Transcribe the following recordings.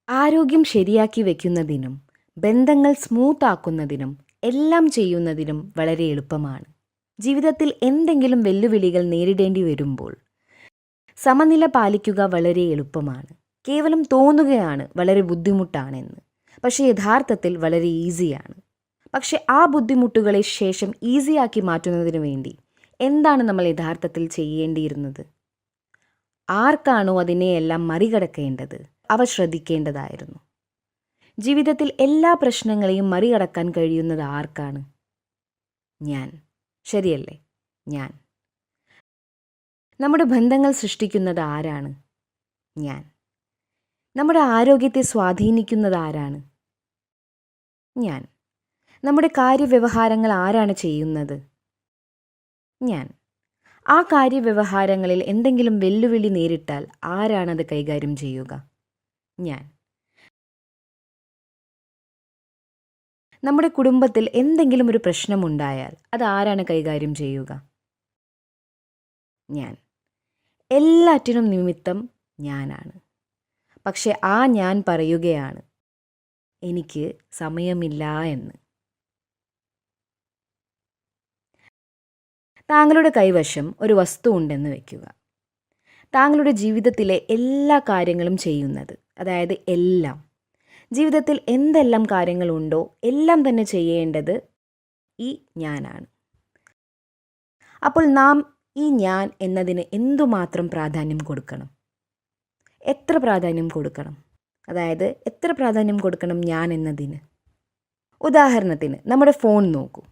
ആരോഗ്യം ശരിയാക്കി വെക്കുന്നതിനും ബന്ധങ്ങൾ സ്മൂത്ത് ആക്കുന്നതിനും എല്ലാം ചെയ്യുന്നതിനും വളരെ എളുപ്പമാണ്. ജീവിതത്തിൽ എന്തെങ്കിലും വെല്ലുവിളികൾ നേരിടേണ്ടി വരുമ്പോൾ സമനില പാലിക്കുക വളരെ എളുപ്പമാണ്. കേവലം തോന്നുകയാണ് വളരെ ബുദ്ധിമുട്ടാണെന്ന്. പക്ഷേ യഥാർത്ഥത്തിൽ വളരെ ഈസിയാണ്. പക്ഷെ ആ ബുദ്ധിമുട്ടുകളെ ശേഷം ഈസിയാക്കി മാറ്റുന്നതിന് വേണ്ടി എന്താണ് നമ്മൾ യഥാർത്ഥത്തിൽ ചെയ്യേണ്ടിയിരുന്നത്? ആർക്കാണോ അതിനെയെല്ലാം മറികടക്കേണ്ടത് അവ ശ്രദ്ധിക്കേണ്ടതായിരുന്നു. ജീവിതത്തിൽ എല്ലാ പ്രശ്നങ്ങളെയും മറികടക്കാൻ കഴിയുന്നത് ആർക്കാണ്? ഞാൻ. ശരിയല്ലേ? ഞാൻ. നമ്മുടെ ബന്ധങ്ങൾ സൃഷ്ടിക്കുന്നത് ആരാണ്? ഞാൻ. നമ്മുടെ ആരോഗ്യത്തെ സ്വാധീനിക്കുന്നത് ആരാണ്? ഞാൻ. നമ്മുടെ കാര്യവ്യവഹാരങ്ങൾ ആരാണ് ചെയ്യുന്നത്? ഞാൻ. ആ കാര്യവ്യവഹാരങ്ങളിൽ എന്തെങ്കിലും വെല്ലുവിളി നേരിട്ടാൽ ആരാണത് കൈകാര്യം ചെയ്യുക? ഞാൻ. നമ്മുടെ കുടുംബത്തിൽ എന്തെങ്കിലും ഒരു പ്രശ്നമുണ്ടായാൽ അത് ആരാണ് കൈകാര്യം ചെയ്യുക? ഞാൻ. എല്ലാറ്റിനും നിമിത്തം ഞാനാണ്. പക്ഷെ ആ ഞാൻ പറയുകയാണ് എനിക്ക് സമയമില്ല എന്ന്. താങ്കളുടെ കൈവശം ഒരു വസ്തു ഉണ്ടെന്ന് വയ്ക്കുക. താങ്കളുടെ ജീവിതത്തിലെ എല്ലാ കാര്യങ്ങളും ചെയ്യുന്നത്, അതായത് എല്ലാം, ജീവിതത്തിൽ എന്തെല്ലാം കാര്യങ്ങളുണ്ടോ എല്ലാം തന്നെ ചെയ്യേണ്ടത് ഈ ഞാനാണ്. അപ്പോൾ നാം ഈ ഞാൻ എന്നതിന് എന്തുമാത്രം പ്രാധാന്യം കൊടുക്കണം? എത്ര പ്രാധാന്യം കൊടുക്കണം? അതായത് എത്ര പ്രാധാന്യം കൊടുക്കണം ഞാൻ എന്നതിന്? ഉദാഹരണത്തിന് നമ്മുടെ ഫോൺ നോക്കൂ.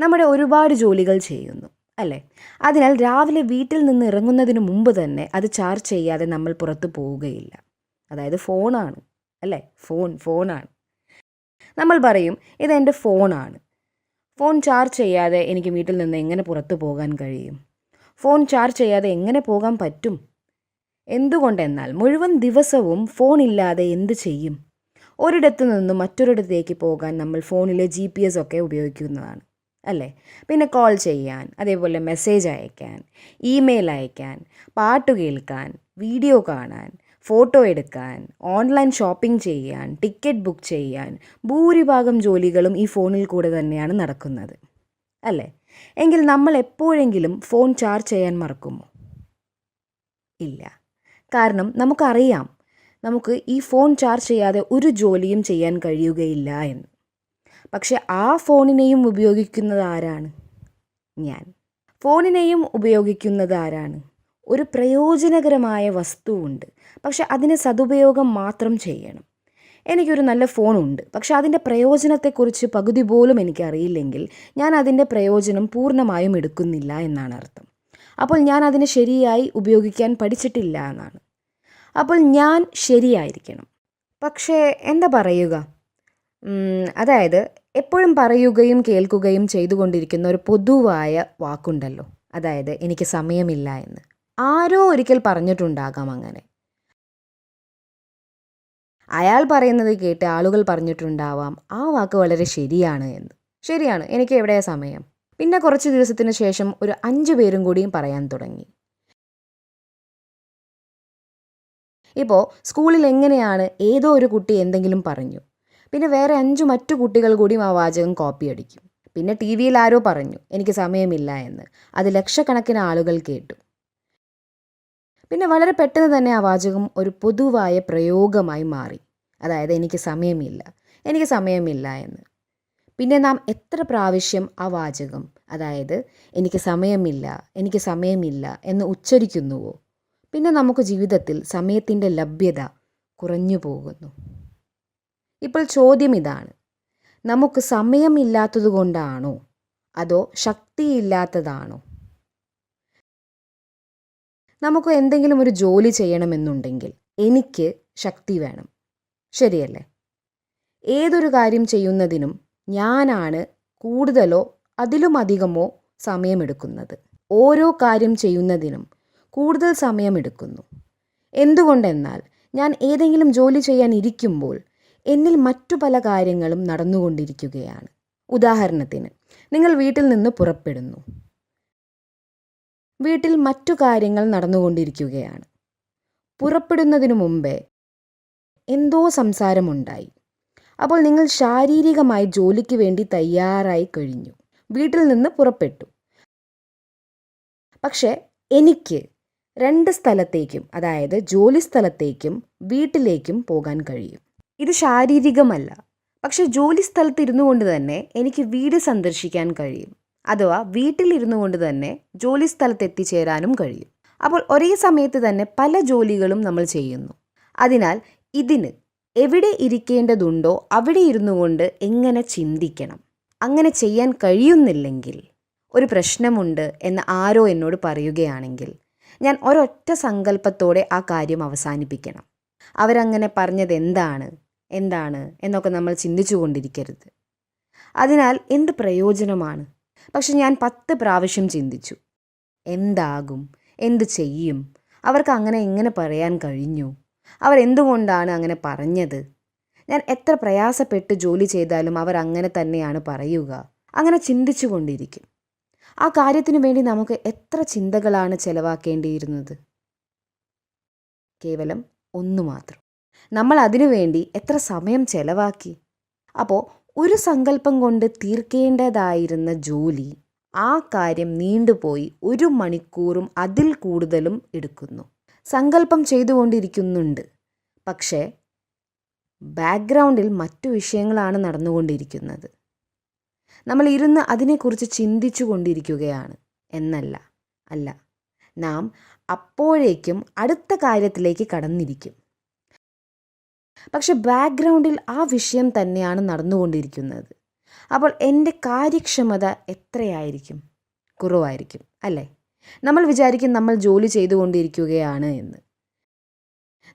നമ്മുടെ ഒരുപാട് ജോലികൾ ചെയ്യുന്നു അല്ലേ? അതിനാൽ രാവിലെ വീട്ടിൽ നിന്ന് ഇറങ്ങുന്നതിന് മുമ്പ് തന്നെ അത് ചാർജ് ചെയ്യാതെ നമ്മൾ പുറത്തു പോവുകയില്ല. അതായത് ഫോണാണ് അല്ലേ? ഫോണാണ്. നമ്മൾ പറയും ഇതെൻ്റെ ഫോണാണ്. ഫോൺ ചാർജ് ചെയ്യാതെ എനിക്ക് വീട്ടിൽ നിന്ന് എങ്ങനെ പുറത്തു പോകാൻ കഴിയും? ഫോൺ ചാർജ് ചെയ്യാതെ എങ്ങനെ പോകാൻ പറ്റും? എന്തുകൊണ്ടെന്നാൽ മുഴുവൻ ദിവസവും ഫോൺ ഇല്ലാതെ എന്ത് ചെയ്യും? ഒരിടത്തു നിന്നും മറ്റൊരിടത്തേക്ക് പോകാൻ നമ്മൾ ഫോണിലെ GPS ഒക്കെ ഉപയോഗിക്കുന്നതാണ് അല്ലേ? പിന്നെ കോൾ ചെയ്യാൻ, അതേപോലെ മെസ്സേജ് അയക്കാൻ, ഇമെയിൽ അയക്കാൻ, പാട്ട് കേൾക്കാൻ, വീഡിയോ കാണാൻ, ഫോട്ടോ എടുക്കാൻ, ഓൺലൈൻ ഷോപ്പിംഗ് ചെയ്യാൻ, ടിക്കറ്റ് ബുക്ക് ചെയ്യാൻ, ഭൂരിഭാഗം ജോലികളും ഈ ഫോണിൽ കൂടെ തന്നെയാണ് നടക്കുന്നത് അല്ലേ? എങ്കിൽ നമ്മൾ എപ്പോഴെങ്കിലും ഫോൺ ചാർജ് ചെയ്യാൻ മറക്കുമോ? ഇല്ല. കാരണം നമുക്കറിയാം നമുക്ക് ഈ ഫോൺ ചാർജ് ചെയ്യാതെ ഒരു ജോലിയും ചെയ്യാൻ കഴിയുകയില്ല എന്ന്. പക്ഷെ ആ ഫോണിനെയും ഉപയോഗിക്കുന്നത് ആരാണ്? ഞാൻ. ഫോണിനെയും ഉപയോഗിക്കുന്നത് ആരാണ്? ഒരു പ്രയോജനകരമായ വസ്തുവുണ്ട്, പക്ഷെ അതിന് സദുപയോഗം മാത്രം ചെയ്യണം. എനിക്കൊരു നല്ല ഫോണുണ്ട്, പക്ഷെ അതിൻ്റെ പ്രയോജനത്തെക്കുറിച്ച് പകുതി പോലും എനിക്കറിയില്ലെങ്കിൽ ഞാൻ അതിൻ്റെ പ്രയോജനം പൂർണ്ണമായും എടുക്കുന്നില്ല എന്നാണ് അർത്ഥം. അപ്പോൾ ഞാൻ അതിനെ ശരിയായി ഉപയോഗിക്കാൻ പഠിച്ചിട്ടില്ല എന്നാണ്. അപ്പോൾ ഞാൻ ശരിയായിരിക്കണം. പക്ഷേ എന്താ പറയുക? അതായത് എപ്പോഴും പറയുകയും കേൾക്കുകയും ചെയ്തുകൊണ്ടിരിക്കുന്ന ഒരു പൊതുവായ വാക്കുണ്ടല്ലോ, അതായത് എനിക്ക് സമയമില്ല എന്ന്. ആരോ ഒരിക്കൽ പറഞ്ഞിട്ടുണ്ടാകാം അങ്ങനെ. അയാൾ പറയുന്നത് കേട്ട് ആളുകൾ പറഞ്ഞിട്ടുണ്ടാവാം ആ വാക്ക് വളരെ ശരിയാണ് എന്ന്. ശരിയാണ്, എനിക്ക് എവിടെയാ സമയം? പിന്നെ കുറച്ച് ദിവസത്തിന് ശേഷം ഒരു 5 പേരും കൂടിയും പറയാൻ തുടങ്ങി. ഇപ്പോൾ സ്കൂളിൽ എങ്ങനെയാണ് ഏതോ ഒരു കുട്ടി എന്തെങ്കിലും പറഞ്ഞു, പിന്നെ വേറെ 5 മറ്റു കുട്ടികൾ കൂടിയും ആ വാചകം കോപ്പി അടിക്കും. പിന്നെ TV-യിൽ ആരോ പറഞ്ഞു എനിക്ക് സമയമില്ല എന്ന്. അത് ലക്ഷക്കണക്കിന് ആളുകൾ കേട്ടു. പിന്നെ വളരെ പെട്ടെന്ന് തന്നെ ആ വാചകം ഒരു പൊതുവായ പ്രയോഗമായി മാറി. അതായത് എനിക്ക് സമയമില്ല എന്ന്. പിന്നെ നാം എത്ര പ്രാവശ്യം ആ വാചകം, അതായത് എനിക്ക് സമയമില്ല എന്ന് ഉച്ചരിക്കുന്നുവോ, പിന്നെ നമുക്ക് ജീവിതത്തിൽ സമയത്തിൻ്റെ ലഭ്യത കുറഞ്ഞു പോകുന്നു. ഇപ്പോൾ ചോദ്യം ഇതാണ്, നമുക്ക് സമയമില്ലാത്തതുകൊണ്ടാണോ അതോ ശക്തിയില്ലാത്തതാണോ? നമുക്ക് എന്തെങ്കിലും ഒരു ജോലി ചെയ്യണമെന്നുണ്ടെങ്കിൽ എനിക്ക് ശക്തി വേണം, ശരിയല്ലേ? ഏതൊരു കാര്യം ചെയ്യുന്നതിനും ഞാനാണ് കൂടുതലോ അതിലുമധികമോ സമയമെടുക്കുന്നത്. ഓരോ കാര്യം ചെയ്യുന്നതിനും കൂടുതൽ സമയമെടുക്കുന്നു. എന്തുകൊണ്ടെന്നാൽ ഞാൻ ഏതെങ്കിലും ജോലി ചെയ്യാൻ ഇരിക്കുമ്പോൾ എന്നിൽ മറ്റു പല കാര്യങ്ങളും നടന്നുകൊണ്ടിരിക്കുകയാണ്. ഉദാഹരണത്തിന്, നിങ്ങൾ വീട്ടിൽ നിന്ന് പുറപ്പെടുന്നു. വീട്ടിൽ മറ്റു കാര്യങ്ങൾ നടന്നുകൊണ്ടിരിക്കുകയാണ്. പുറപ്പെടുന്നതിനു മുമ്പേ എന്തോ സംസാരമുണ്ടായി. അപ്പോൾ നിങ്ങൾ ശാരീരികമായി ജോലിക്ക് വേണ്ടി തയ്യാറായി കഴിഞ്ഞു, വീട്ടിൽ നിന്ന് പുറപ്പെട്ടു. പക്ഷേ എനിക്ക് 2 സ്ഥലത്തേക്കും, അതായത് ജോലി സ്ഥലത്തേക്കും വീട്ടിലേക്കും പോകാൻ കഴിയും. ഇത് ശാരീരികമല്ല, പക്ഷെ ജോലി സ്ഥലത്ത് ഇരുന്നു കൊണ്ട് തന്നെ എനിക്ക് വീട് സന്ദർശിക്കാൻ കഴിയും, അഥവാ വീട്ടിലിരുന്നു കൊണ്ട് തന്നെ ജോലി സ്ഥലത്ത് എത്തിച്ചേരാനും കഴിയും. അപ്പോൾ ഒരേ സമയത്ത് തന്നെ പല ജോലികളും നമ്മൾ ചെയ്യുന്നു. അതിനാൽ ഇതിന് എവിടെ ഇരിക്കേണ്ടതുണ്ടോ അവിടെ ഇരുന്നു കൊണ്ട് എങ്ങനെ ചിന്തിക്കണം. അങ്ങനെ ചെയ്യാൻ കഴിയുന്നില്ലെങ്കിൽ, ഒരു പ്രശ്നമുണ്ട് എന്ന് ആരോ എന്നോട് പറയുകയാണെങ്കിൽ, ഞാൻ ഒരൊറ്റ സങ്കല്പത്തോടെ ആ കാര്യം അവസാനിപ്പിക്കണം. അവരങ്ങനെ പറഞ്ഞത് എന്താണ് എന്നൊക്കെ നമ്മൾ ചിന്തിച്ചു കൊണ്ടിരിക്കരുത്. അതിനാൽ എന്ത് പ്രയോജനമാണ്? പക്ഷെ ഞാൻ 10 പ്രാവശ്യം ചിന്തിച്ചു, എന്താകും, എന്തു ചെയ്യും, അവർക്ക് അങ്ങനെ എങ്ങനെ പറയാൻ കഴിഞ്ഞു, അവരെന്തുകൊണ്ടാണ് അങ്ങനെ പറഞ്ഞത്, ഞാൻ എത്ര പ്രയാസപ്പെട്ട് ജോലി ചെയ്താലും അവർ അങ്ങനെ തന്നെയാണ് പറയുക. അങ്ങനെ ചിന്തിച്ചു കൊണ്ടിരിക്കും. ആ കാര്യത്തിനു വേണ്ടി നമുക്ക് എത്ര ചിന്തകളാണ് ചെലവാക്കേണ്ടിയിരുന്നത്? കേവലം 1 മാത്രം. നമ്മൾ അതിനുവേണ്ടി എത്ര സമയം ചെലവാക്കി? അപ്പോൾ ഒരു സങ്കല്പം കൊണ്ട് തീർക്കേണ്ടതായിരുന്ന ജോലി, ആ കാര്യം നീണ്ടുപോയി 1 മണിക്കൂറും അതിൽ കൂടുതലും എടുക്കുന്നു. സങ്കല്പം ചെയ്തുകൊണ്ടിരിക്കുന്നുണ്ട്, പക്ഷേ ബാക്ക്ഗ്രൗണ്ടിൽ മറ്റു വിഷയങ്ങളാണ് നടന്നുകൊണ്ടിരിക്കുന്നത്. നമ്മൾ ഇരുന്ന് അതിനെക്കുറിച്ച് ചിന്തിച്ചു കൊണ്ടിരിക്കുകയാണ് അല്ല, നാം അപ്പോഴേക്കും അടുത്ത കാര്യത്തിലേക്ക് കടന്നിരിക്കും. പക്ഷെ ബാക്ക്ഗ്രൗണ്ടിൽ ആ വിഷയം തന്നെയാണ് നടന്നുകൊണ്ടിരിക്കുന്നത്. അപ്പോൾ എൻ്റെ കാര്യക്ഷമത എത്രയായിരിക്കും? കുറവായിരിക്കും അല്ലേ? നമ്മൾ വിചാരിക്കും നമ്മൾ ജോലി ചെയ്തുകൊണ്ടിരിക്കുകയാണ് എന്ന്.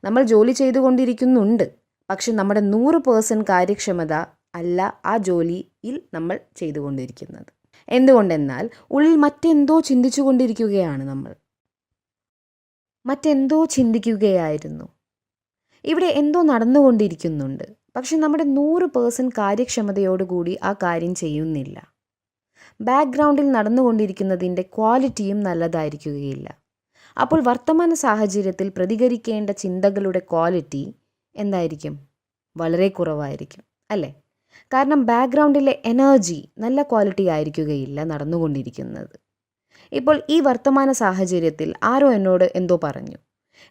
നമ്മൾ ജോലി ചെയ്തുകൊണ്ടിരിക്കുന്നുണ്ട്, പക്ഷെ നമ്മുടെ 100% കാര്യക്ഷമത അല്ല ആ ജോലിയിൽ നമ്മൾ ചെയ്തുകൊണ്ടിരിക്കുന്നത്. എന്തുകൊണ്ടെന്നാൽ ഉള്ളിൽ മറ്റെന്തോ ചിന്തിച്ചു കൊണ്ടിരിക്കുകയാണ്. നമ്മൾ മറ്റെന്തോ ചിന്തിക്കുകയായിരുന്നു. ഇവിടെ എന്തോ നടന്നുകൊണ്ടിരിക്കുന്നുണ്ട്, പക്ഷെ നമ്മുടെ 100% കാര്യക്ഷമതയോടുകൂടി ആ കാര്യം ചെയ്യുന്നില്ല. ബാക്ക്ഗ്രൗണ്ടിൽ നടന്നുകൊണ്ടിരിക്കുന്നതിൻ്റെ ക്വാളിറ്റിയും നല്ലതായിരിക്കുകയില്ല. അപ്പോൾ വർത്തമാന സാഹചര്യത്തിൽ പ്രതികരിക്കേണ്ട ചിന്തകളുടെ ക്വാളിറ്റി എന്തായിരിക്കും? വളരെ കുറവായിരിക്കും അല്ലേ? കാരണം ബാക്ക്ഗ്രൗണ്ടിലെ എനർജി നല്ല ക്വാളിറ്റി ആയിരിക്കുകയില്ല നടന്നുകൊണ്ടിരിക്കുന്നത്. ഇപ്പോൾ ഈ വർത്തമാന സാഹചര്യത്തിൽ ആരോ എന്നോട് എന്തോ പറഞ്ഞു.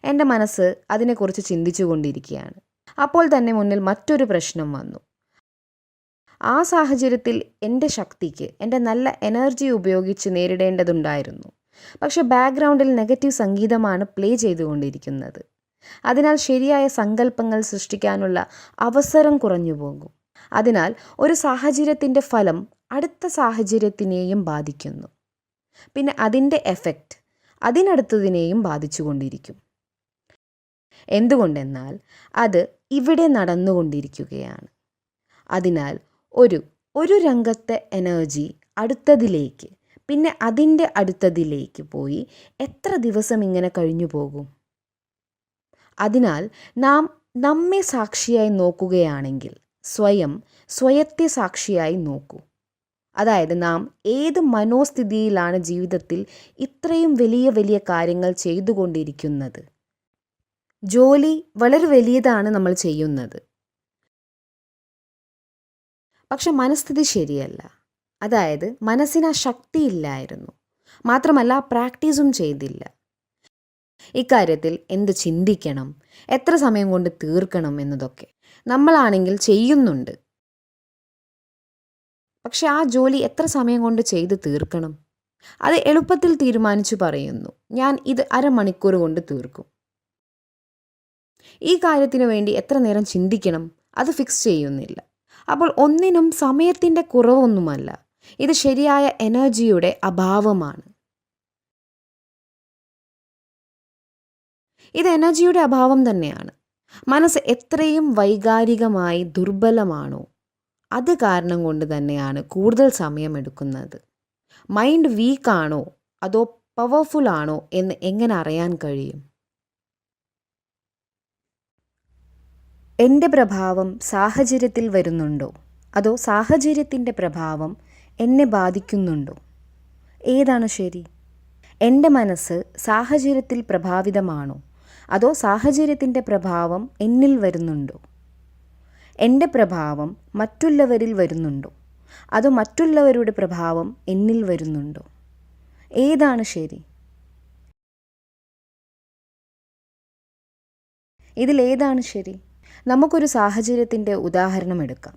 എൻ്റെ മനസ്സ് അതിനെക്കുറിച്ച് ചിന്തിച്ചു കൊണ്ടിരിക്കുകയാണ്. അപ്പോൾ തന്നെ മുന്നിൽ മറ്റൊരു പ്രശ്നം വന്നു. ആ സാഹചര്യത്തിൽ എൻ്റെ ശക്തിക്ക്, എൻ്റെ നല്ല എനർജി ഉപയോഗിച്ച് നേരിടേണ്ടതുണ്ടായിരുന്നു. പക്ഷെ ബാക്ക്ഗ്രൗണ്ടിൽ നെഗറ്റീവ് സംഗീതമാണ് പ്ലേ ചെയ്തുകൊണ്ടിരിക്കുന്നത്. അതിനാൽ ശരിയായ സങ്കല്പങ്ങൾ സൃഷ്ടിക്കാനുള്ള അവസരം കുറഞ്ഞു പോകും. അതിനാൽ ഒരു സാഹചര്യത്തിൻ്റെ ഫലം അടുത്ത സാഹചര്യത്തിനെയും ബാധിക്കുന്നു. പിന്നെ അതിൻ്റെ എഫക്റ്റ് അതിനടുത്തതിനെയും ബാധിച്ചുകൊണ്ടിരിക്കും. എന്തുകൊണ്ടെന്നാൽ അത് ഇവിടെ നടന്നുകൊണ്ടിരിക്കുകയാണ്. അതിനാൽ ഒരു രംഗത്തെ എനർജി അടുത്തതിലേക്ക്, പിന്നെ അതിൻ്റെ അടുത്തതിലേക്ക് പോയി എത്ര ദിവസം ഇങ്ങനെ കഴിഞ്ഞു പോകും? അതിനാൽ നാം നമ്മെ സാക്ഷിയായി നോക്കുകയാണെങ്കിൽ സ്വയത്തെ സാക്ഷിയായി നോക്കൂ. അതായത് നാം ഏത് മനോസ്ഥിതിയിലാണ് ജീവിതത്തിൽ ഇത്രയും വലിയ വലിയ കാര്യങ്ങൾ ചെയ്തുകൊണ്ടിരിക്കുന്നത്? ജോലി വളരെ വലിയതാണ് നമ്മൾ ചെയ്യുന്നത്, പക്ഷെ മനസ്ഥിതി ശരിയല്ല. അതായത് മനസ്സിന് ആ ശക്തിയില്ലായിരുന്നു. മാത്രമല്ല പ്രാക്ടീസും ചെയ്തില്ല. ഇക്കാര്യത്തിൽ എന്ത് ചിന്തിക്കണം, എത്ര സമയം കൊണ്ട് തീർക്കണം എന്നതൊക്കെ നമ്മളാണെങ്കിൽ ചെയ്യുന്നുണ്ട്. പക്ഷെ ആ ജോലി എത്ര സമയം കൊണ്ട് ചെയ്ത് തീർക്കണം? അത് എളുപ്പത്തിൽ തീരുമാനിച്ചു പറയുന്നു, ഞാൻ ഇത് 1/2 മണിക്കൂർ കൊണ്ട് തീർക്കും. ഈ കാര്യത്തിനു വേണ്ടി എത്ര നേരം ചിന്തിക്കണം അത് ഫിക്സ് ചെയ്യുന്നില്ല. അപ്പോൾ ഒന്നിനും സമയത്തിൻ്റെ കുറവൊന്നുമല്ല, ഇത് ശരിയായ എനർജിയുടെ അഭാവമാണ്. ഇത് എനർജിയുടെ അഭാവം തന്നെയാണ്. മനസ്സ് എത്രയും വൈകാരികമായി ദുർബലമാണോ അത് കാരണം കൊണ്ട് തന്നെയാണ് കൂടുതൽ സമയം എടുക്കുന്നത്. മൈൻഡ് വീക്കാണോ അതോ പവർഫുൾ ആണോ എന്ന് എങ്ങനെ അറിയാൻ കഴിയും? എൻ്റെ പ്രഭാവം സാഹചര്യത്തിൽ വരുന്നുണ്ടോ അതോ സാഹചര്യത്തിൻ്റെ പ്രഭാവം എന്നെ ബാധിക്കുന്നുണ്ടോ? ഏതാണ് ശരി? എൻ്റെ മനസ്സ് സാഹചര്യത്തിൽ പ്രഭാവിതമാണോ അതോ സാഹചര്യത്തിൻ്റെ പ്രഭാവം എന്നിൽ വരുന്നുണ്ടോ? എൻ്റെ പ്രഭാവം മറ്റുള്ളവരിൽ വരുന്നുണ്ടോ? അതോ മറ്റുള്ളവരുടെ പ്രഭാവം എന്നിൽ വരുന്നുണ്ടോ? ഏതാണ് ശരി? ഇതിലേതാണ് ശരി? നമുക്കൊരു സാഹചര്യത്തിൻ്റെ ഉദാഹരണം എടുക്കാം.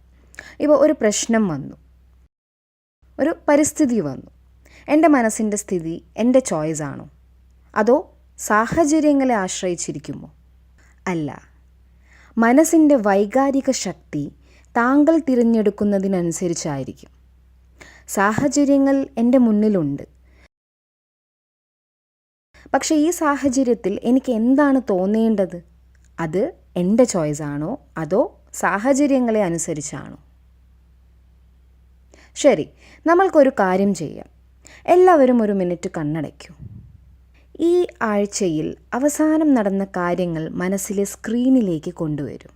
ഇപ്പോൾ ഒരു പ്രശ്നം വന്നു, ഒരു പരിസ്ഥിതി വന്നു. എൻ്റെ മനസ്സിൻ്റെ സ്ഥിതി എൻ്റെ ചോയ്സ് ആണോ? അതോ സാഹചര്യങ്ങളെ ആശ്രയിച്ചിരിക്കുമോ? അല്ല. മനസ്സിൻ്റെ വൈകാരിക ശക്തി താങ്കൾ തിരഞ്ഞെടുക്കുന്നതിനനുസരിച്ചായിരിക്കും. സാഹചര്യങ്ങൾ എൻ്റെ മുന്നിലുണ്ട്. പക്ഷേ ഈ സാഹചര്യത്തിൽ എനിക്ക് എന്താണ് തോന്നേണ്ടത്? അത് എൻ്റെ ചോയ്സ് ആണോ അതോ സാഹചര്യങ്ങളെ അനുസരിച്ചാണോ? ശരി, നമ്മൾക്കൊരു കാര്യം ചെയ്യാം. എല്ലാവരും ഒരു മിനിറ്റ് കണ്ണടയ്ക്കൂ. ഈ ആഴ്ചയിൽ അവസാനം നടന്ന കാര്യങ്ങൾ മനസ്സിലെ സ്ക്രീനിലേക്ക് കൊണ്ടുവരും.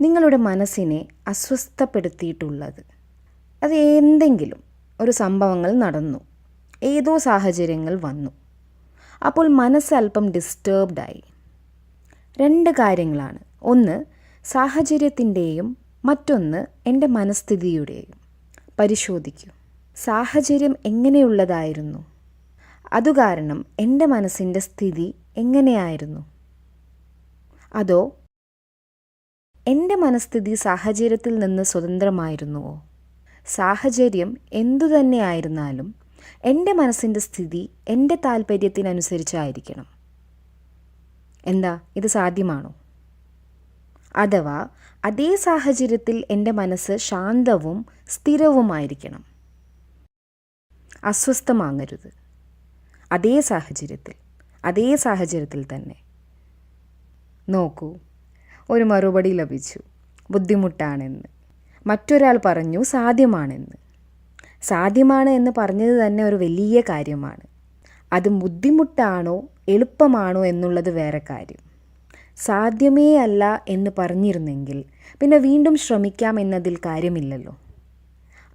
നിങ്ങളുടെ മനസ്സിനെ അസ്വസ്ഥപ്പെടുത്തിയിട്ടുള്ളത് അത് എന്തെങ്കിലും ഒരു സംഭവങ്ങൾ നടന്നു, ഏതോ സാഹചര്യങ്ങൾ വന്നു. അപ്പോൾ മനസ്സ് അല്പം ഡിസ്റ്റർബ്ഡായി. 2 കാര്യങ്ങളാണ്. ഒന്ന് സാഹചര്യത്തിൻ്റെയും മറ്റൊന്ന് എൻ്റെ മനസ്ഥിതിയുടെയും. പരിശോധിക്കൂ. സാഹചര്യം എങ്ങനെയുള്ളതായിരുന്നു? അതുകാരണം എൻ്റെ മനസ്സിൻ്റെ സ്ഥിതി എങ്ങനെയായിരുന്നു? അതോ എൻ്റെ മനസ്ഥിതി സാഹചര്യത്തിൽ നിന്ന് സ്വതന്ത്രമായിരുന്നുവോ? സാഹചര്യം എന്തുതന്നെയായിരുന്നാലും എൻ്റെ മനസ്സിൻ്റെ സ്ഥിതി എൻ്റെ താല്പര്യത്തിനനുസരിച്ചായിരിക്കണം. എന്താ ഇത് സാധ്യമാണോ? അഥവാ അതേ സാഹചര്യത്തിൽ എൻ്റെ മനസ്സ് ശാന്തവും സ്ഥിരവുമായിരിക്കണം. അസ്വസ്ഥമാകരുത്. അതേ സാഹചര്യത്തിൽ തന്നെ. നോക്കൂ, ഒരു മറുപടി ലഭിച്ചു, ബുദ്ധിമുട്ടാണെന്ന്. മറ്റൊരാൾ പറഞ്ഞു സാധ്യമാണെന്ന്. സാധ്യമാണ് എന്ന് പറഞ്ഞത് തന്നെ ഒരു വലിയ കാര്യമാണ്. അത് ബുദ്ധിമുട്ടാണോ എളുപ്പമാണോ എന്നുള്ളത് വേറെ കാര്യം. സാധ്യമേ അല്ല എന്ന് പറഞ്ഞിരുന്നെങ്കിൽ പിന്നെ വീണ്ടും ശ്രമിക്കാം എന്നതിൽ കാര്യമില്ലല്ലോ.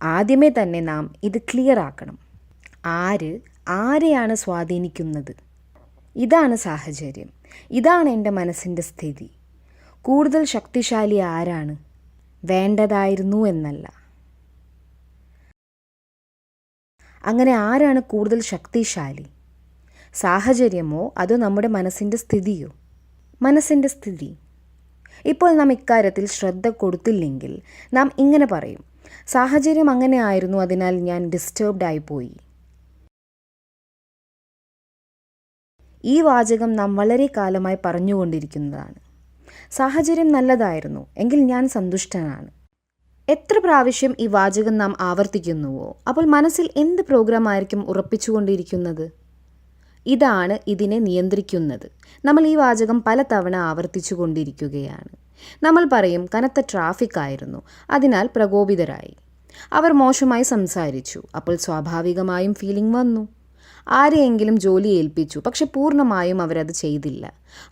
ആദ്യമേ തന്നെ നാം ഇത് ക്ലിയർ ആക്കണം. ആരെയാണ് സ്വാധീനിക്കുന്നത്? ഇതാണ് സാഹചര്യം. ഇതാണ് എൻ്റെ മനസ്സിൻ്റെ സ്ഥിതി. കൂടുതൽ ശക്തിശാലി ആരാണ്? വേണ്ടതായിരുന്നു എന്നല്ല. അങ്ങനെ ആരാണ് കൂടുതൽ ശക്തിശാലി? സാഹചര്യമോ അതോ നമ്മുടെ മനസ്സിൻ്റെ സ്ഥിതിയോ? മനസ്സിൻ്റെ സ്ഥിതി. ഇപ്പോൾ നാം ഇക്കാര്യത്തിൽ ശ്രദ്ധ കൊടുത്തില്ലെങ്കിൽ നാം ഇങ്ങനെ പറയും, സാഹചര്യം അങ്ങനെ ആയിരുന്നു, അതിനാൽ ഞാൻ ഡിസ്റ്റർബ്ഡ് ആയിപ്പോയി. ഈ വാചകം നാം വളരെ കാലമായി പറഞ്ഞുകൊണ്ടിരിക്കുന്നതാണ്. സാഹചര്യം നല്ലതായിരുന്നു എങ്കിൽ ഞാൻ സന്തുഷ്ടനാണ്. എത്ര പ്രാവശ്യം ഈ വാചകം നാം ആവർത്തിക്കുന്നുവോ അപ്പോൾ മനസ്സിൽ എന്ത് പ്രോഗ്രാം ആയിരിക്കും ഉറപ്പിച്ചുകൊണ്ടിരിക്കുന്നത്? ഇതാണ് ഇതിനെ നിയന്ത്രിക്കുന്നത്. നമ്മൾ ഈ വാചകം പലതവണ ആവർത്തിച്ചു കൊണ്ടിരിക്കുകയാണ്. നമ്മൾ പറയും, കനത്ത ട്രാഫിക് ആയിരുന്നു, അതിനാൽ പ്രകോപിതരായി. അവർ മോശമായി സംസാരിച്ചു, അപ്പോൾ സ്വാഭാവികമായും ഫീലിംഗ് വന്നു. ആരെയെങ്കിലും ജോലി ഏൽപ്പിച്ചു, പക്ഷെ പൂർണ്ണമായും അവരത് ചെയ്തില്ല,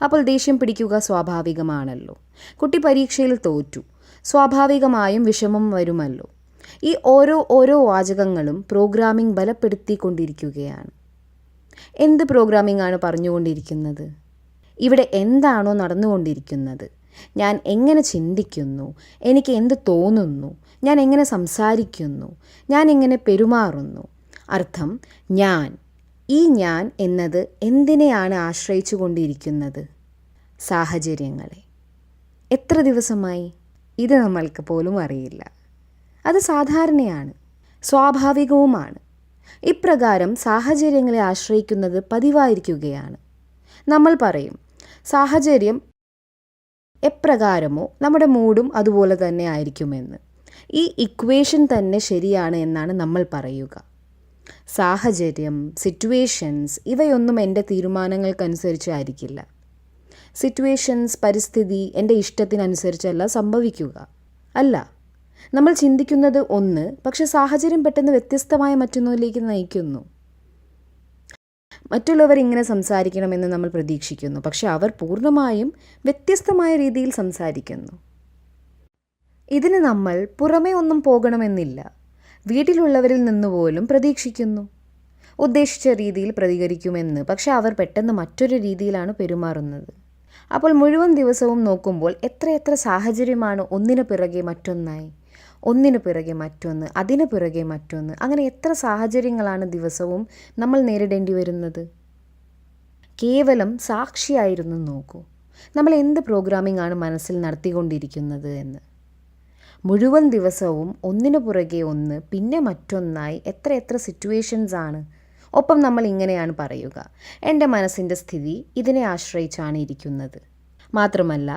അപ്പോൾ ദേഷ്യം പിടിക്കുക സ്വാഭാവികമാണല്ലോ. കുട്ടി പരീക്ഷയിൽ തോറ്റു, സ്വാഭാവികമായും വിഷമം വരുമല്ലോ. ഈ ഓരോ വാചകങ്ങളും പ്രോഗ്രാമിംഗ് ബലപ്പെടുത്തിക്കൊണ്ടിരിക്കുകയാണ്. എന്ത് പ്രോഗ്രാമിംഗ് ആണ് പറഞ്ഞുകൊണ്ടിരിക്കുന്നത്? ഇവിടെ എന്താണോ നടന്നുകൊണ്ടിരിക്കുന്നത്? ഞാൻ എങ്ങനെ ചിന്തിക്കുന്നു? എനിക്ക് എന്ത് തോന്നുന്നു? ഞാൻ എങ്ങനെ സംസാരിക്കുന്നു? ഞാൻ എങ്ങനെ പെരുമാറുന്നു? അർത്ഥം ഈ ഞാൻ എന്നത് എന്തിനെയാണ് ആശ്രയിച്ചു കൊണ്ടിരിക്കുന്നത്? സാഹചര്യങ്ങളെ. എത്ര ദിവസമായി? ഇത് നമ്മൾക്ക് പോലും അറിയില്ല. അത് സാധാരണയാണ്, സ്വാഭാവികവുമാണ്. ഇപ്രകാരം സാഹചര്യങ്ങളെ ആശ്രയിക്കുന്നത് പതിവായിരിക്കുകയാണ്. നമ്മൾ പറയും, സാഹചര്യം എപ്രകാരമോ നമ്മുടെ മൂഡും അതുപോലെ തന്നെ ആയിരിക്കുമെന്ന്. ഈ ഇക്വേഷൻ തന്നെ ശരിയാണ് എന്നാണ് നമ്മൾ പറയുക. സാഹചര്യം, സിറ്റുവേഷൻസ് ഇവയൊന്നും എൻ്റെ തീരുമാനങ്ങൾക്കനുസരിച്ചായിരിക്കില്ല. സിറ്റുവേഷൻസ്, പരിസ്ഥിതി എൻ്റെ ഇഷ്ടത്തിനനുസരിച്ചല്ല സംഭവിക്കുക. അല്ല, നമ്മൾ ചിന്തിക്കുന്നത് ഒന്ന്, പക്ഷെ സാഹചര്യം പെട്ടെന്ന് വ്യത്യസ്തമായ മറ്റൊന്നിലേക്ക് നയിക്കുന്നു. മറ്റുള്ളവർ ഇങ്ങനെ സംസാരിക്കണമെന്ന് നമ്മൾ പ്രതീക്ഷിക്കുന്നു, പക്ഷെ അവർ പൂർണ്ണമായും വ്യത്യസ്തമായ രീതിയിൽ സംസാരിക്കുന്നു. ഇതിന് നമ്മൾ പുറമേ ഒന്നും പോകണമെന്നില്ല. വീട്ടിലുള്ളവരിൽ നിന്നുപോലും പ്രതീക്ഷിക്കുന്നു ഉദ്ദേശിച്ച രീതിയിൽ പ്രതികരിക്കുമെന്ന്, പക്ഷെ അവർ പെട്ടെന്ന് മറ്റൊരു രീതിയിലാണ് പെരുമാറുന്നത്. അപ്പോൾ മുഴുവൻ ദിവസവും നോക്കുമ്പോൾ എത്രയെത്ര സാഹചര്യമാണ് ഒന്നിനു പിറകെ മറ്റൊന്നായി, ഒന്നിനു പിറകെ മറ്റൊന്ന്, അതിനു പിറകെ മറ്റൊന്ന്, അങ്ങനെ എത്ര സാഹചര്യങ്ങളാണ് ദിവസവും നമ്മൾ നേരിടേണ്ടി വരുന്നത്. കേവലം സാക്ഷിയായിരുന്നു നോക്കൂ, നമ്മൾ എന്ത് പ്രോഗ്രാമിംഗ് ആണ് മനസ്സിൽ നടത്തിക്കൊണ്ടിരിക്കുന്നത് എന്ന്. മുഴുവൻ ദിവസവും ഒന്നിനു പുറകെ ഒന്ന്, പിന്നെ മറ്റൊന്നായി എത്ര സിറ്റുവേഷൻസ് ആണ്. ഒപ്പം നമ്മൾ ഇങ്ങനെയാണ് പറയുക, എൻ്റെ മനസ്സിൻ്റെ സ്ഥിതി ഇതിനെ ആശ്രയിച്ചാണ് ഇരിക്കുന്നത്. മാത്രമല്ല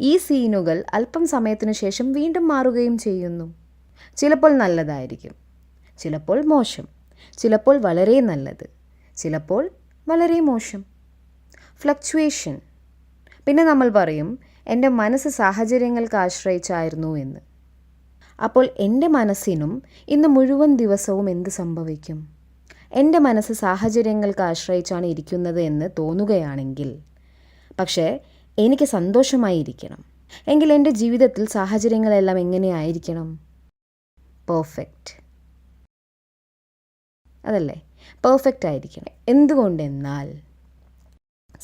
ഈ സീനുകൾ അല്പം സമയത്തിനു ശേഷം വീണ്ടും മാറുകയും ചെയ്യുന്നു. ചിലപ്പോൾ നല്ലതായിരിക്കും, ചിലപ്പോൾ മോശം, ചിലപ്പോൾ വളരെ നല്ലത്, ചിലപ്പോൾ വളരെ മോശം. ഫ്ലക്ച്വേഷൻ. പിന്നെ നമ്മൾ പറയും എൻ്റെ മനസ്സ് സാഹചര്യങ്ങൾക്ക് ആശ്രയിച്ചായിരുന്നു എന്ന്. അപ്പോൾ എൻ്റെ മനസ്സിനും ഇന്ന് മുഴുവൻ ദിവസവും എന്ത് സംഭവിക്കും? എൻ്റെ മനസ്സ് സാഹചര്യങ്ങൾക്ക് ആശ്രയിച്ചാണ് ഇരിക്കുന്നത് എന്ന് തോന്നുകയാണെങ്കിൽ, പക്ഷേ എനിക്ക് സന്തോഷമായിരിക്കണം എങ്കിൽ എൻ്റെ ജീവിതത്തിൽ സാഹചര്യങ്ങളെല്ലാം എങ്ങനെയായിരിക്കണം? പെർഫെക്റ്റ്. അതല്ലേ? പെർഫെക്റ്റ് ആയിരിക്കണം. എന്തുകൊണ്ടെന്നാൽ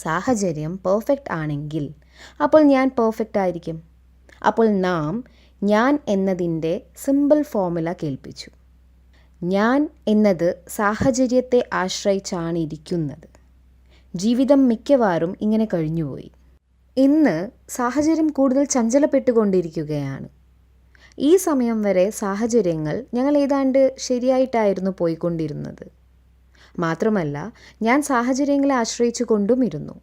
സാഹചര്യം പെർഫെക്റ്റ് ആണെങ്കിൽ അപ്പോൾ ഞാൻ പെർഫെക്റ്റ് ആയിരിക്കും. അപ്പോൾ ഞാൻ എന്നതിൻ്റെ സിമ്പിൾ ഫോർമുല കേൾപ്പിച്ചു. ഞാൻ എന്നത് സാഹചര്യത്തെ ആശ്രയിച്ചാണ് ഇരിക്കുന്നത്. ജീവിതം മിക്കവാറും ഇങ്ങനെ കഴിഞ്ഞുപോയി. ഇന്ന് സാഹചര്യം കൂടുതൽ ചഞ്ചലപ്പെട്ടുകൊണ്ടിരിക്കുകയാണ്. ഈ സമയം വരെ സാഹചര്യങ്ങൾ ഞങ്ങൾ ഏതാണ്ട് ശരിയായിട്ടായിരുന്നു പോയിക്കൊണ്ടിരുന്നത്. മാത്രമല്ല ഞാൻ സാഹചര്യങ്ങളെ ആശ്രയിച്ചു കൊണ്ടും ഇരുന്നു.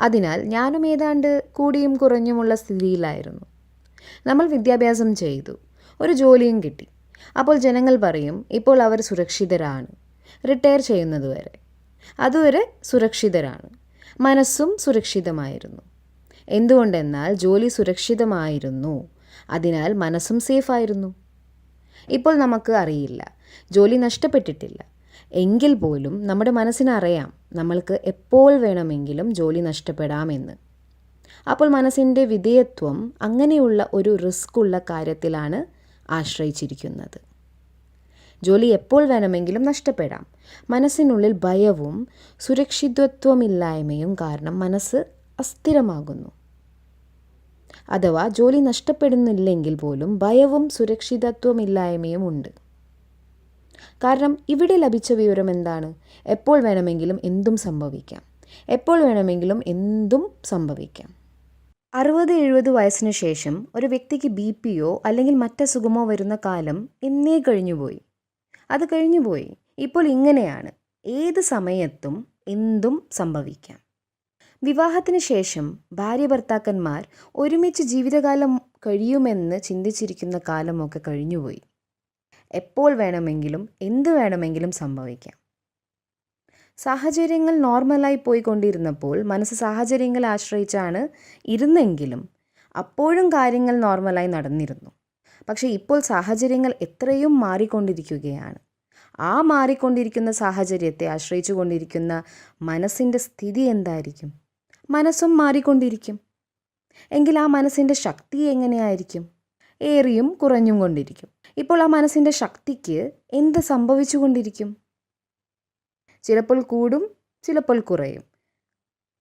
അതിനാൽ ഞാനും ഏതാണ്ട് കൂടിയും കുറഞ്ഞുമുള്ള സ്ഥിതിയിലായിരുന്നു. നമ്മൾ വിദ്യാഭ്യാസം ചെയ്തു, ഒരു ജോലിയും കിട്ടി. അപ്പോൾ ജനങ്ങൾ പറയും ഇപ്പോൾ അവർ സുരക്ഷിതരാണ്, റിട്ടയർ ചെയ്യുന്നതുവരെ അതുവരെ സുരക്ഷിതരാണ്. മനസ്സും സുരക്ഷിതമായിരുന്നു. എന്തുകൊണ്ടെന്നാൽ ജോലി സുരക്ഷിതമായിരുന്നു, അതിനാൽ മനസ്സും സേഫായിരുന്നു. ഇപ്പോൾ നമുക്ക് അറിയില്ല, ജോലി നഷ്ടപ്പെട്ടിട്ടില്ല. എങ്കിൽ പോലും നമ്മുടെ മനസ്സിനറിയാം നമ്മൾക്ക് എപ്പോൾ വേണമെങ്കിലും ജോലി നഷ്ടപ്പെടാമെന്ന്. അപ്പോൾ മനസ്സിൻ്റെ വിധേയത്വം അങ്ങനെയുള്ള ഒരു റിസ്ക് ഉള്ള കാര്യത്തിലാണ് ആശ്രയിച്ചിരിക്കുന്നത്. ജോലി എപ്പോൾ വേണമെങ്കിലും നഷ്ടപ്പെടാം. മനസ്സിനുള്ളിൽ ഭയവും സുരക്ഷിതത്വമില്ലായ്മയും കാരണം മനസ്സ് അസ്ഥിരമാകുന്നു. അഥവാ ജോലി നഷ്ടപ്പെടുന്നില്ലെങ്കിൽ പോലും ഭയവും സുരക്ഷിതത്വമില്ലായ്മയും ഉണ്ട്. കാരണം ഇവിടെ ലഭിച്ച വിവരം എന്താണ്? എപ്പോൾ വേണമെങ്കിലും എന്തും സംഭവിക്കാം, എപ്പോൾ വേണമെങ്കിലും എന്തും സംഭവിക്കാം. 60-70 വയസ്സിന് ശേഷം ഒരു വ്യക്തിക്ക് ബിപിയോ അല്ലെങ്കിൽ മറ്റസുഖമോ വരുന്ന കാലം എന്നേ കഴിഞ്ഞുപോയി. അത് കഴിഞ്ഞുപോയി. ഇപ്പോൾ ഇങ്ങനെയാണ്, ഏത് സമയത്തും എന്തും സംഭവിക്കാം. വിവാഹത്തിന് ശേഷം ഭാര്യ ഭർത്താക്കന്മാർ ഒരുമിച്ച് ജീവിതകാലം കഴിയുമെന്ന് ചിന്തിച്ചിരിക്കുന്ന കാലമൊക്കെ കഴിഞ്ഞുപോയി. എപ്പോൾ വേണമെങ്കിലും എന്ത് വേണമെങ്കിലും സംഭവിക്കാം. സാഹചര്യങ്ങൾ നോർമലായി പോയിക്കൊണ്ടിരുന്നപ്പോൾ മനസ്സ് സാഹചര്യങ്ങളെ ആശ്രയിച്ചാണ് ഇരുന്നെങ്കിലും അപ്പോഴും കാര്യങ്ങൾ നോർമലായി നടന്നിരുന്നു. പക്ഷേ ഇപ്പോൾ സാഹചര്യങ്ങൾ എത്രയും മാറിക്കൊണ്ടിരിക്കുകയാണ്. ആ മാറിക്കൊണ്ടിരിക്കുന്ന സാഹചര്യത്തെ ആശ്രയിച്ചു കൊണ്ടിരിക്കുന്ന മനസ്സിൻ്റെ സ്ഥിതി എന്തായിരിക്കും? മനസ്സും മാറിക്കൊണ്ടിരിക്കും. എങ്കിൽ ആ മനസ്സിൻ്റെ ശക്തി എങ്ങനെയായിരിക്കും? ഏറിയും കുറഞ്ഞും കൊണ്ടിരിക്കും. ഇപ്പോൾ ആ മനസ്സിൻ്റെ ശക്തിക്ക് എന്ത് സംഭവിച്ചു കൊണ്ടിരിക്കും? ചിലപ്പോൾ കൂടും, ചിലപ്പോൾ കുറയും,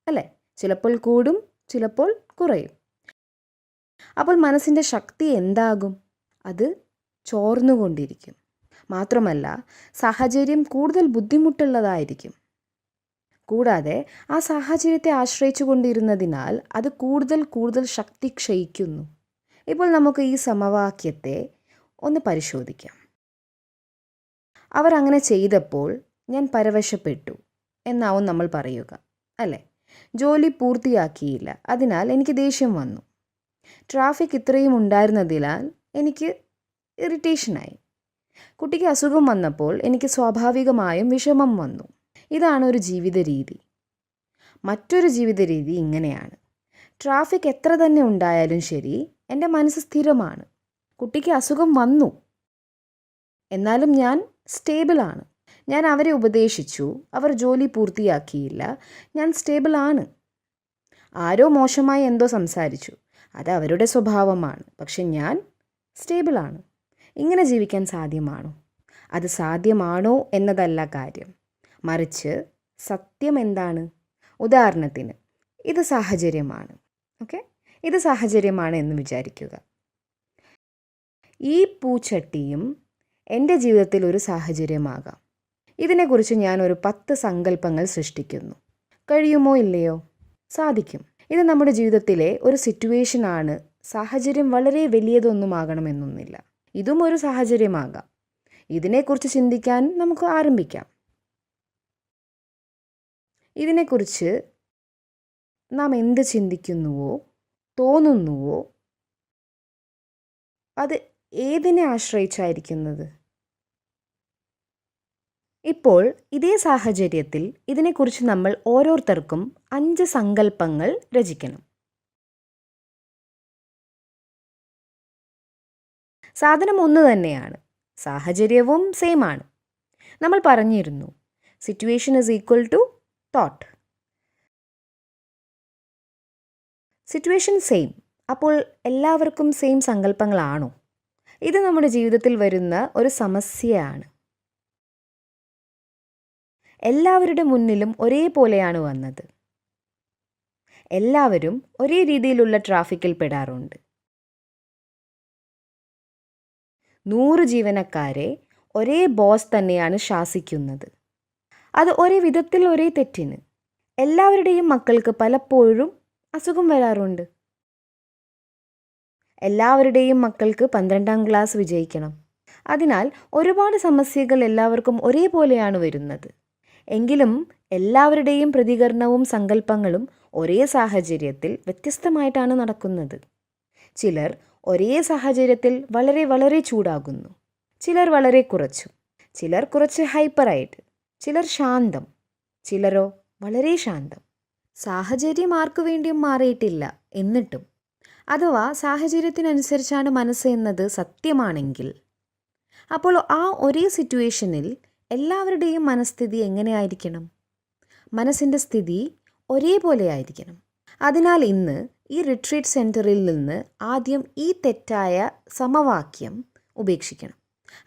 അല്ലേ? ചിലപ്പോൾ കൂടും, ചിലപ്പോൾ കുറയും. അപ്പോൾ മനസ്സിൻ്റെ ശക്തി എന്താകും? അത് ചോർന്നുകൊണ്ടിരിക്കും. മാത്രമല്ല സാഹചര്യം കൂടുതൽ ബുദ്ധിമുട്ടുള്ളതായിരിക്കും. കൂടാതെ ആ സാഹചര്യത്തെ ആശ്രയിച്ചു കൊണ്ടിരുന്നതിനാൽ അത് കൂടുതൽ ശക്തി ക്ഷയിക്കുന്നു. ഇപ്പോൾ നമുക്ക് ഈ സമവാക്യത്തെ ഒന്ന് പരിശോധിക്കാം. അവർ അങ്ങനെ ചെയ്തപ്പോൾ ഞാൻ പരവശപ്പെട്ടു എന്നാവും നമ്മൾ പറയുക, അല്ലേ? ജോലി പൂർത്തിയാക്കിയില്ല, അതിനാൽ എനിക്ക് ദേഷ്യം വന്നു. ട്രാഫിക് ഇത്രയും ഉണ്ടായിരുന്നതിനാൽ എനിക്ക് ഇറിറ്റേഷനായി. കുട്ടിക്ക് അസുഖം വന്നപ്പോൾ എനിക്ക് സ്വാഭാവികമായും വിഷമം വന്നു. ഇതാണ് ഒരു ജീവിത രീതി. മറ്റൊരു ജീവിത രീതി ഇങ്ങനെയാണ്. ട്രാഫിക് എത്ര തന്നെ ഉണ്ടായാലും ശരി, എൻ്റെ മനസ്സ് സ്ഥിരമാണ്. കുട്ടിക്ക് അസുഖം വന്നു, എന്നാലും ഞാൻ സ്റ്റേബിളാണ്. ഞാൻ അവരെ ഉപദേശിച്ചു, അവർ ജോലി പൂർത്തിയാക്കിയില്ല, ഞാൻ സ്റ്റേബിളാണ്. ആരോ മോശമായി എന്തോ സംസാരിച്ചു, അത് അവരുടെ സ്വഭാവമാണ്, പക്ഷെ ഞാൻ സ്റ്റേബിളാണ്. ഇങ്ങനെ ജീവിക്കാൻ സാധ്യമാണോ? അത് സാധ്യമാണോ എന്നതല്ല കാര്യം, മറിച്ച് സത്യം എന്താണ്? ഉദാഹരണത്തിന് ഇത് സാഹചര്യമാണ്. ഓക്കെ, ഇത് സാഹചര്യമാണ് എന്ന് വിചാരിക്കുക. ഈ പൂച്ചട്ടിയും എൻ്റെ ജീവിതത്തിൽ ഒരു സാഹചര്യമാകാം. ഇതിനെക്കുറിച്ച് ഞാൻ ഒരു 10 സങ്കല്പങ്ങൾ സൃഷ്ടിക്കുന്നു. കഴിയുമോ ഇല്ലയോ? സാധിക്കും. ഇത് നമ്മുടെ ജീവിതത്തിലെ ഒരു സിറ്റുവേഷനാണ്. സാഹചര്യം വളരെ വലിയതൊന്നുമാകണമെന്നൊന്നില്ല. ഇതും ഒരു സാഹചര്യമാകാം. ഇതിനെക്കുറിച്ച് ചിന്തിക്കാൻ നമുക്ക് ആരംഭിക്കാം. ഇതിനെക്കുറിച്ച് നാം എന്ത് ചിന്തിക്കുന്നുവോ തോന്നുന്നുവോ അത് ഏതിനെ ആശ്രയിച്ചായിരിക്കുന്നത്? ഇപ്പോൾ ഇതേ സാഹചര്യത്തിൽ ഇതിനെക്കുറിച്ച് നമ്മൾ ഓരോരുത്തർക്കും 5 സങ്കല്പങ്ങൾ രചിക്കണം. സാധനം ഒന്ന് തന്നെയാണ്, സാഹചര്യവും സെയിം ആണ്. നമ്മൾ പറഞ്ഞിരുന്നു situation is equal to thought. Situation same. അപ്പോൾ എല്ലാവർക്കും സെയിം സങ്കല്പങ്ങളാണോ? ഇത് നമ്മുടെ ജീവിതത്തിൽ വരുന്ന ഒരു സമസ്യയാണ്. എല്ലാവരുടെ മുന്നിലും ഒരേപോലെയാണ് വന്നത്. എല്ലാവരും ഒരേ രീതിയിലുള്ള ട്രാഫിക്കിൽ പെടാറുണ്ട്. 100 ജീവനക്കാരെ ഒരേ ബോസ് തന്നെയാണ് ശാസിക്കുന്നത്. അത് ഒരേ വിധത്തിൽ ഒരേ തെറ്റിന്. എല്ലാവരുടെയും മക്കൾക്ക് പലപ്പോഴും അസുഖം വരാറുണ്ട്. എല്ലാവരുടെയും മക്കൾക്ക് 12ാം ക്ലാസ് വിജയിക്കണം. അതിനാൽ ഒരുപാട് സമസ്യകൾ എല്ലാവർക്കും ഒരേപോലെയാണ് വരുന്നത്. എങ്കിലും എല്ലാവരുടെയും പ്രതികരണവും സങ്കല്പങ്ങളും ഒരേ സാഹചര്യത്തിൽ വ്യത്യസ്തമായിട്ടാണ് നടക്കുന്നത്. ചിലർ ഒരേ സാഹചര്യത്തിൽ വളരെ വളരെ ചൂടാകുന്നു, ചിലർ വളരെ കുറച്ചു, ചിലർ കുറച്ച് ഹൈപ്പറായിട്ട്, ചിലർ ശാന്തം, ചിലരോ വളരെ ശാന്തം. സാഹചര്യം ആർക്കു വേണ്ടിയും മാറിയിട്ടില്ല. എന്നിട്ടും അഥവാ സാഹചര്യത്തിനനുസരിച്ചാണ് മനസ്സ് എന്നത് സത്യമാണെങ്കിൽ, അപ്പോൾ ആ ഒരേ സിറ്റുവേഷനിൽ എല്ലാവരുടെയും മനസ്ഥിതി എങ്ങനെയായിരിക്കണം? മനസ്സിൻ്റെ സ്ഥിതി ഒരേപോലെ ആയിരിക്കണം. അതിനാൽ ഇന്ന് ഈ റിട്രീറ്റ് സെൻറ്ററിൽ നിന്ന് ആദ്യം ഈ തെറ്റായ സമവാക്യം ഉപേക്ഷിക്കണം.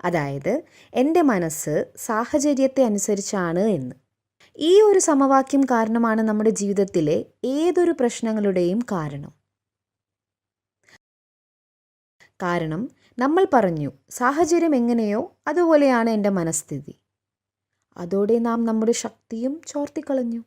അതായത് എൻ്റെ മനസ്സ് സാഹചര്യത്തെ അനുസരിച്ചാണ് എന്ന്. ഈ ഒരു സമവാക്യം കാരണമാണ് നമ്മുടെ ജീവിതത്തിലെ ഏതൊരു പ്രശ്നങ്ങളുടെയും കാരണം. കാരണം നമ്മൾ പറഞ്ഞു സാഹചര്യം എങ്ങനെയോ അതുപോലെയാണ് എൻ്റെ മനസ്ഥിതി. അതോടെ നാം നമ്മുടെ ശക്തിയും ചോർത്തിക്കളഞ്ഞു.